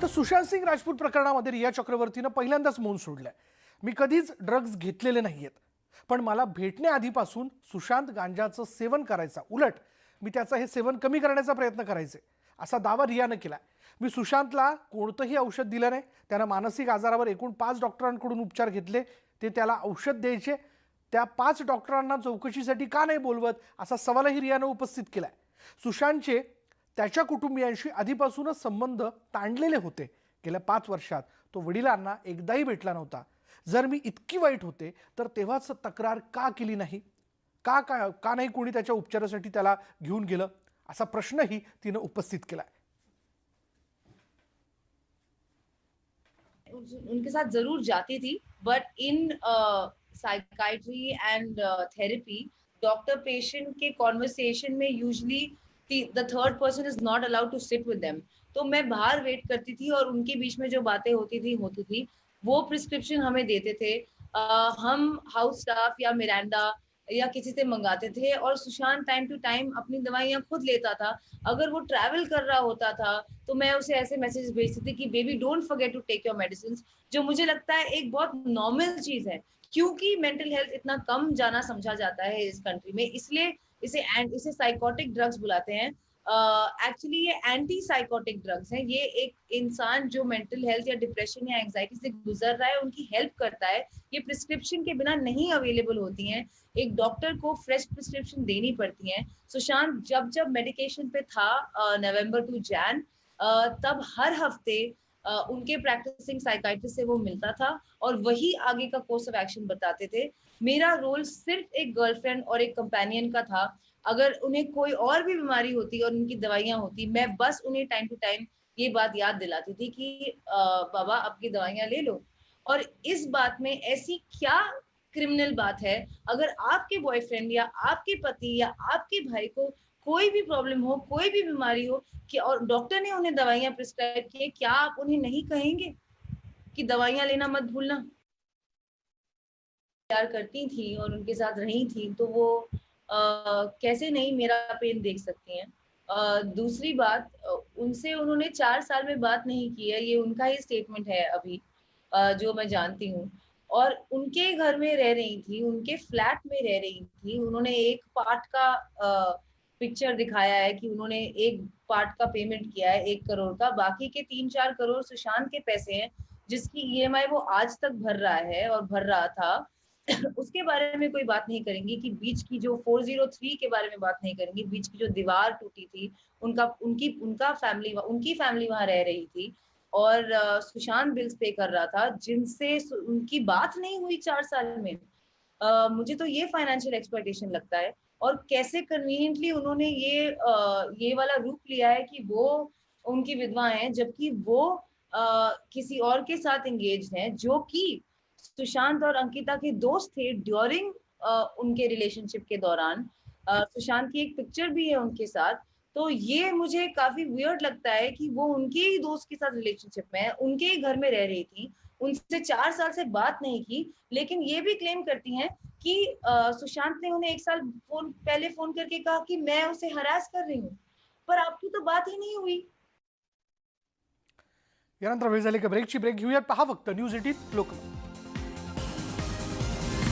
तर सुशांत सिंग राजपूत प्रकरणामध्ये रिया चक्रवर्तीनं पहिल्यांदाच मौन सोडलंय. मी कधीच ड्रग्ज घेतलेले नाहीयेत, पण मला भेटण्याआधीपासून सुशांत गांजाचं सेवन करायचा, उलट मी त्याचं हे सेवन कमी करण्याचा प्रयत्न करायचे, असा दावा रियानं केला. मी सुशांतला कोणतंही औषध दिलं नाही. त्यानं मानसिक आजारावर एकूण 5 डॉक्टरांकडून उपचार घेतले. ते त्याला औषध द्यायचे. त्या 5 डॉक्टरांना चौकशीसाठी का नाही बोलवत, असा सवालही रियानं उपस्थित केलाय. सुशांतचे त्याच्या कुटुंबियांशी आधीपासूनच संबंध ताणलेले होते. गेल्या 5 वर्षात तो वडिलांना एकदाही भेटला नव्हता. जर मी इतकी वाईट होते तर तेव्हाच तक्रार का केली नाही, का का का नाही कोणी त्याच्या उपचारासाठी त्याला घेऊन गेलं, असा प्रश्नही तिनं उपस्थित केलाय. उनके साथ जरूर जाती थी, but in psychiatry and therapy doctor patient के कॉन्वर्सेशन में usually the third person is not allowed to sit with them. तो मैं बाहर वेट करती थी और उनके बीच में जो बातें होती थी वो प्रिस्क्रिप्शन हमें देते थे. हम हाउस स्टाफ या मिरांडा या किसी से मंगाते थे और सुशांत टाइम टू टाइम अपनी दवाइयाँ खुद लेता था. अगर वो ट्रैवल कर रहा होता था तो मैं उसे ऐसे मैसेज भेजती थी कि baby don't forget to take your medicine, जो मुझे लगता है एक बहुत नॉर्मल चीज है, क्योंकि मेंटल हेल्थ इतना कम जाना समझा जाता है इस कंट्री में, इसलिए इसे साइकोटिक ड्रग्स बुलाते हैं. एक्चुअली ये एंटी साइकोटिक ड्रग्स हैं. ये एक इंसान जो मेंटल हेल्थ या डिप्रेशन या एंजाइटी से गुजर रहा है उनकी हेल्प करता है. ये प्रिस्क्रिप्शन के बिना नहीं अवेलेबल होती हैं. एक डॉक्टर को फ्रेश प्रिस्क्रिप्शन देनी पड़ती है. सुशांत जब जब मेडिकेशन पे था नवंबर टू जैन, तब हर हफ्ते उनके प्रैक्टिसिंग साइकाइट्रिस्ट से वो मिलता था और वही आगे का कोर्स ऑफ एक्शन बताते थे. मेरा रोल सिर्फ एक गर्लफ्रेंड और एक कंपेनियन का था. अगर उन्हें कोई और भी बीमारी होती और उनकी दवाइयाँ होती, मैं बस उन्हें टाइम टू टाइम ये बात याद दिलाती थी कि बाबा आपकी दवाइयाँ ले लो. और इस बात में ऐसी क्या क्रिमिनल बात है, अगर आपके बॉयफ्रेंड या आपके पति या आपके भाई को कोई भी प्रॉब्लम हो, कोई भी बीमारी हो कि और डॉक्टर ने उन्हें दवाइयाँ प्रिस्क्राइब की है, क्या आप उन्हें नहीं कहेंगे कि दवाइयाँ लेना मत भूलना? प्यार करती थी और उनके साथ रही थी तो वो कैसे नहीं मेरा पेन देख सकती हैं. दूसरी बात, उनसे उन्होंने 4 साल में बात नहीं की है, ये उनका ही स्टेटमेंट है अभी, जो मैं जानती हूँ. और उनके घर में रह रही थी, उनके फ्लैट में रह रही थी. उन्होंने एक पार्ट का पिक्चर दिखाया है कि उन्होंने एक पार्ट का पेमेंट किया है 1 करोड़ का, बाकी के 3-4 करोड़ सुशांत के पैसे हैं जिसकी ईएमआई वो आज तक भर रहा है और भर रहा था. उसके बारे में कोई बात नहीं करेंगी कि बीच की जो 403 के बारे में बात नहीं करेंगी, बीच की जो दीवार टूटी थी, उनकी फैमिली वहां रह रही थी और सुशांत बिल्स पे कर रहा था जिनसे उनकी बात नहीं हुई 4 साल में. मुझे तो ये फाइनेंशियल एक्सप्लॉयटेशन लगता है. और कैसे कन्वीनियंटली उन्होंने ये वाला रूप लिया है कि वो उनकी विधवा हैं, जबकि वो किसी और के साथ एंगेज हैं, जो कि सुशांत और अंकिता के दोस्त थे ड्यूरिंग उनके रिलेशनशिप के दौरान. सुशांत की एक पिक्चर भी है उनके साथ. तो ये मुझे काफी वियर्ड लगता है कि वो उनके ही दोस्त के साथ रिलेशनशिप में है, उनके ही घर में रह रही थी, उनसे 4 साल से बात नहीं की, लेकिन ये भी क्लेम करती हैं कि सुशांत ने उन्हें 1 साल पहले फोन करके कहा कि मैं उसे हरास कर रही हूँ, पर आपकी तो बात ही नहीं हुई. यानंतर वेळ झाली का ब्रेकची. ब्रेक घेऊयात. पहा फक्त न्यूज 18 लोकमत.